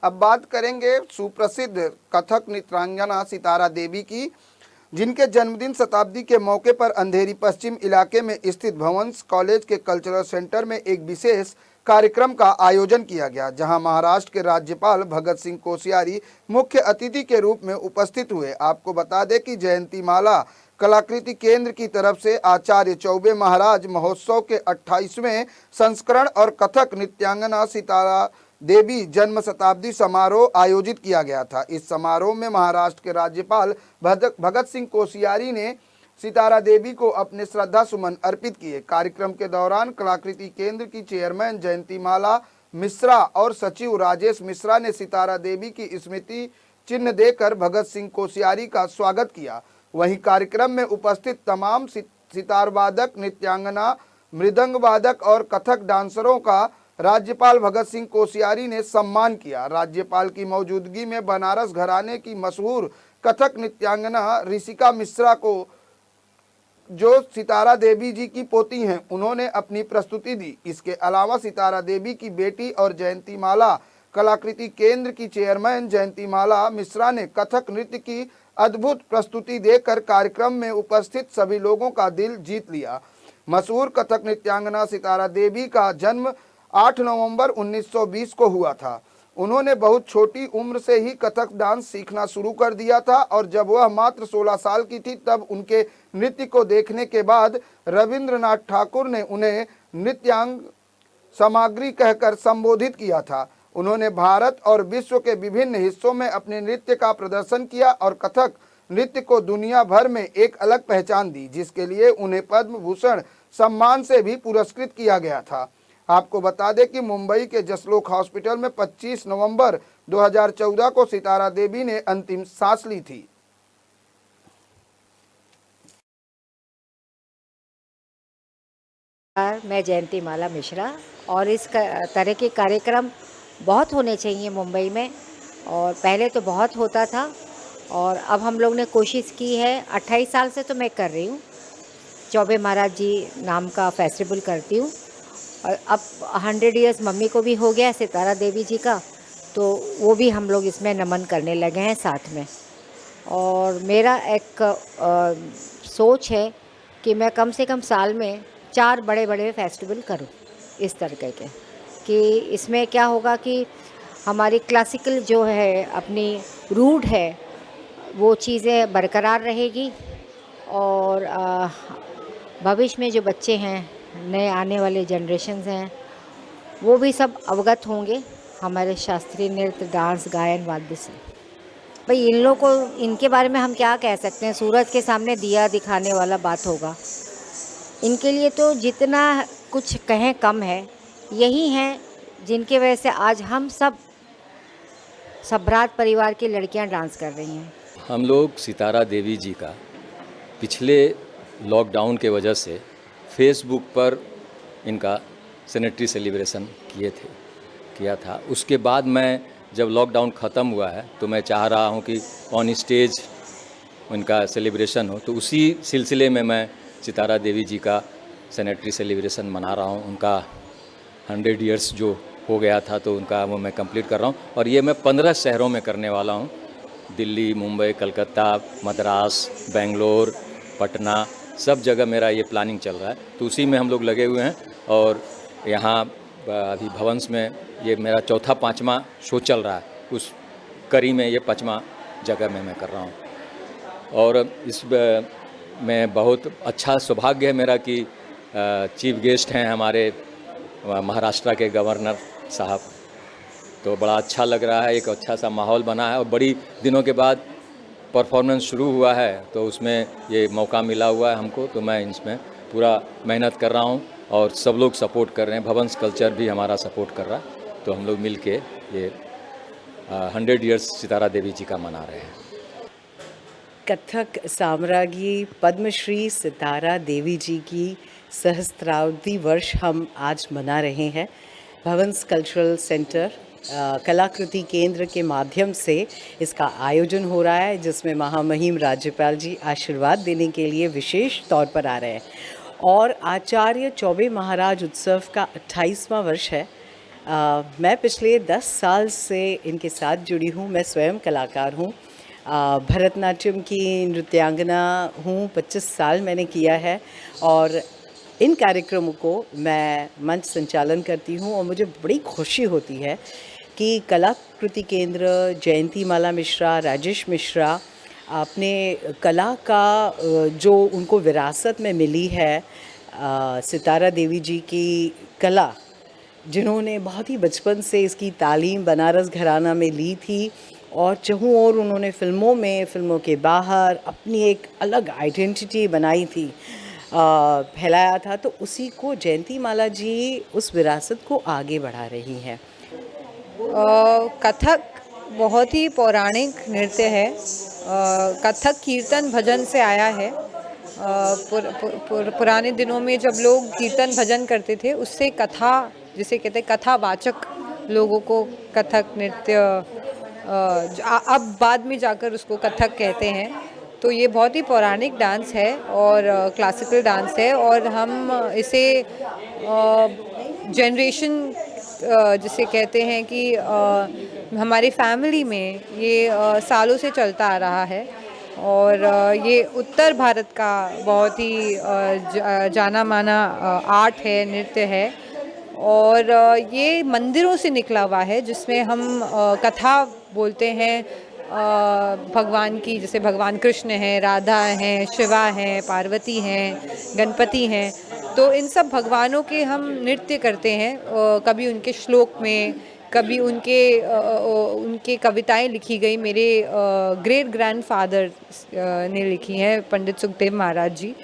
अब बात करेंगे सुप्रसिद्ध कथक नृत्यांगना सितारा देवी की, जिनके जन्मदिन शताब्दी के मौके पर अंधेरी पश्चिम इलाके में स्थित भवंस कॉलेज के कल्चरल सेंटर में एक विशेष कार्यक्रम का आयोजन किया गया, जहां महाराष्ट्र के राज्यपाल भगत सिंह कोश्यारी मुख्य अतिथि के रूप में उपस्थित हुए। आपको बता दें कि जयंती माला कलाकृति केंद्र की तरफ से आचार्य चौबे महाराज महोत्सव के 28वें संस्करण और कथक नृत्यांगना सितारा देवी जन्म शताब्दी समारोह आयोजित किया गया था। इस समारोह में महाराष्ट्र के राज्यपाल भगत सिंह कोश्यारी ने सितारा देवी को अपने श्रद्धा सुमन अर्पित किए। कार्यक्रम के दौरान कलाकृति केंद्र की चेयरमैन जयंती माला मिश्रा और सचिव राजेश मिश्रा ने सितारा देवी की स्मृति चिन्ह देकर भगत सिंह कोश्यारी का स्वागत किया। वहीं कार्यक्रम में उपस्थित तमाम सितार वादक, नृत्यांगना, मृदंग वादक और कथक डांसरों का राज्यपाल भगत सिंह कोश्यारी ने सम्मान किया। राज्यपाल की मौजूदगी में बनारस घराने की मशहूर कथक नृत्यांगना ऋषिका मिश्रा को, जो सितारा देवी जी की पोती हैं, उन्होंने अपनी प्रस्तुति दी। इसके अलावा सितारा देवी की बेटी और जयंती माला कलाकृति केंद्र की चेयरमैन जयंती माला मिश्रा ने कथक नृत्य की अद्भुत प्रस्तुति देकर कार्यक्रम में उपस्थित सभी लोगों का दिल जीत लिया। मशहूर कथक नृत्यांगना सितारा देवी का जन्म 8 नवंबर 1920 को हुआ था। उन्होंने बहुत छोटी उम्र से ही कथक डांस सीखना शुरू कर दिया था और जब वह मात्र 16 साल की थी तब उनके नृत्य को देखने के बाद रविंद्रनाथ ठाकुर ने उन्हें नृत्यांग सामग्री कहकर संबोधित किया था। उन्होंने भारत और विश्व के विभिन्न हिस्सों में अपने नृत्य का प्रदर्शन किया और कथक नृत्य को दुनिया भर में एक अलग पहचान दी, जिसके लिए उन्हें पद्म भूषण सम्मान से भी पुरस्कृत किया गया था। आपको बता दें कि मुंबई के जसलोक हॉस्पिटल में 25 नवंबर 2014 को सितारा देवी ने अंतिम सांस ली थी। मैं जयंती माला मिश्रा, और इस तरह के कार्यक्रम बहुत होने चाहिए मुंबई में, और पहले तो बहुत होता था और अब हम लोग ने कोशिश की है। 28 साल से तो मैं कर रही हूँ, चौबे महाराज जी नाम का फेस्टिवल करती हूँ, और अब 100 इयर्स मम्मी को भी हो गया सितारा देवी जी का, तो वो भी हम लोग इसमें नमन करने लगे हैं साथ में। और मेरा एक सोच है कि मैं कम से कम साल में 4 बड़े बड़े फेस्टिवल करूं इस तरह के, कि इसमें क्या होगा कि हमारी क्लासिकल जो है अपनी रूट है वो चीज़ें बरकरार रहेगी, और भविष्य में जो बच्चे हैं, नए आने वाले जनरेशन्स हैं, वो भी सब अवगत होंगे हमारे शास्त्रीय नृत्य, डांस, गायन, वाद्य से। भाई इन लोगों को, इनके बारे में हम क्या कह सकते हैं, सूरज के सामने दिया दिखाने वाला बात होगा। इनके लिए तो जितना कुछ कहें कम है। यही हैं जिनके वजह से आज हम सब सभ्रात परिवार की लड़कियां डांस कर रही हैं। हम लोग सितारा देवी जी का पिछले लॉकडाउन के वजह से फेसबुक पर इनका सेनेटरी सेलिब्रेशन किया था। उसके बाद मैं जब लॉकडाउन ख़त्म हुआ है तो मैं चाह रहा हूं कि ऑन स्टेज उनका सेलिब्रेशन हो, तो उसी सिलसिले में मैं सितारा देवी जी का सेनेटरी सेलिब्रेशन मना रहा हूं। उनका 100 इयर्स जो हो गया था तो उनका वो मैं कंप्लीट कर रहा हूं, और ये मैं 15 शहरों में करने वाला हूं। दिल्ली, मुंबई, कलकत्ता, मद्रास, बेंगलोर, पटना, सब जगह मेरा ये प्लानिंग चल रहा है, तो उसी में हम लोग लगे हुए हैं। और यहाँ अभी भवंस में ये मेरा 4-5वां शो चल रहा है, उस कड़ी में ये 5वां जगह में मैं कर रहा हूँ। और इस में बहुत अच्छा सौभाग्य है मेरा कि चीफ गेस्ट हैं हमारे महाराष्ट्र के गवर्नर साहब, तो बड़ा अच्छा लग रहा है, एक अच्छा सा माहौल बना है और बड़ी दिनों के बाद परफॉर्मेंस शुरू हुआ है, तो उसमें ये मौका मिला हुआ है हमको, तो मैं इसमें पूरा मेहनत कर रहा हूँ और सब लोग सपोर्ट कर रहे हैं। भवंस कल्चर भी हमारा सपोर्ट कर रहा है, तो हम लोग मिल के ये 100 इयर्स सितारा देवी जी का मना रहे हैं। कथक साम्राज्ञी पद्मश्री सितारा देवी जी की सहस्त्राब्दी वर्ष हम आज मना रहे हैं। भवंस कल्चरल सेंटर कलाकृति केंद्र के माध्यम से इसका आयोजन हो रहा है, जिसमें महामहिम राज्यपाल जी आशीर्वाद देने के लिए विशेष तौर पर आ रहे हैं। और आचार्य चौबे महाराज उत्सव का 28वां वर्ष है। मैं पिछले 10 साल से इनके साथ जुड़ी हूँ। मैं स्वयं कलाकार हूँ, भरतनाट्यम की नृत्यांगना हूँ। 25 साल मैंने किया है और इन कार्यक्रमों को मैं मंच संचालन करती हूँ और मुझे बड़ी खुशी होती है कि कलाकृति केंद्र, जयंती माला मिश्रा, राजेश मिश्रा अपने कला का जो उनको विरासत में मिली है, सितारा देवी जी की कला, जिन्होंने बहुत ही बचपन से इसकी तालीम बनारस घराना में ली थी और जहूँ और उन्होंने फ़िल्मों में, फ़िल्मों के बाहर अपनी एक अलग आइडेंटिटी बनाई थी, फैलाया था, तो उसी को जयंती माला जी उस विरासत को आगे बढ़ा रही हैं। कथक बहुत ही पौराणिक नृत्य है। कथक कीर्तन भजन से आया है। पुराने दिनों में जब लोग कीर्तन भजन करते थे, उससे कथा, जिसे कहते हैं कथावाचक लोगों को कथक नृत्य, अब बाद में जाकर उसको कथक कहते हैं। तो ये बहुत ही पौराणिक डांस है और क्लासिकल डांस है और हम इसे जनरेशन जिसे कहते हैं कि हमारी फैमिली में ये सालों से चलता आ रहा है और ये उत्तर भारत का बहुत ही जाना माना आर्ट है, नृत्य है और ये मंदिरों से निकला हुआ है, जिसमें हम कथा बोलते हैं भगवान की, जैसे भगवान कृष्ण हैं, राधा हैं, शिवा हैं, पार्वती हैं, गणपति हैं। तो इन सब भगवानों के हम नृत्य करते हैं, कभी उनके श्लोक में, कभी उनके कविताएं लिखी गई। मेरे ग्रेट ग्रैंडफादर ने लिखी हैं, पंडित सुखदेव महाराज जी,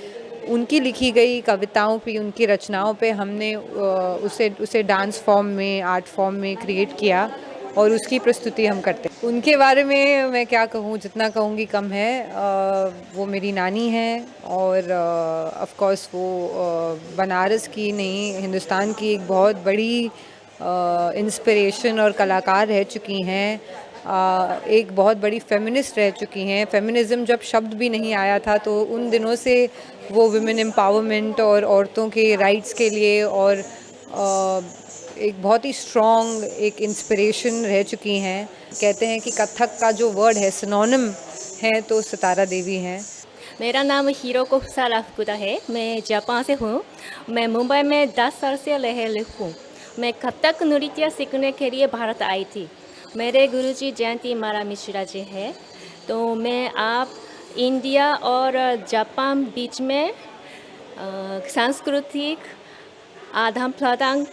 उनकी लिखी गई कविताओं पे, उनकी रचनाओं पे हमने उसे डांस फॉर्म में, आर्ट फॉर्म में क्रिएट किया और उसकी प्रस्तुति हम करते हैं। उनके बारे में मैं क्या कहूँ, जितना कहूँगी कम है। वो मेरी नानी हैं और ऑफ कोर्स वो बनारस की नहीं, हिंदुस्तान की एक बहुत बड़ी इंस्पिरेशन और कलाकार रह चुकी हैं। एक बहुत बड़ी फेमिनिस्ट रह चुकी हैं। फेमिनिज़्म जब शब्द भी नहीं आया था, तो उन दिनों से वो वुमेन एम्पावरमेंट और औरतों के राइट्स के लिए और एक बहुत ही स्ट्रॉन्ग एक इंस्पिरेशन रह चुकी हैं। कहते हैं कि कथक का जो वर्ड है, सिनोनिम है, तो सितारा देवी हैं। मेरा नाम हिरोको साराफुकुदा है। मैं जापान से हूँ। मैं मुंबई में 10 साल से रह रही हूँ। मैं कथक नृत्य सीखने के लिए भारत आई थी। मेरे गुरुजी जयंती माला मिश्रा जी हैं। तो मैं आप इंडिया और जापान बीच में सांस्कृतिक आदान प्रदान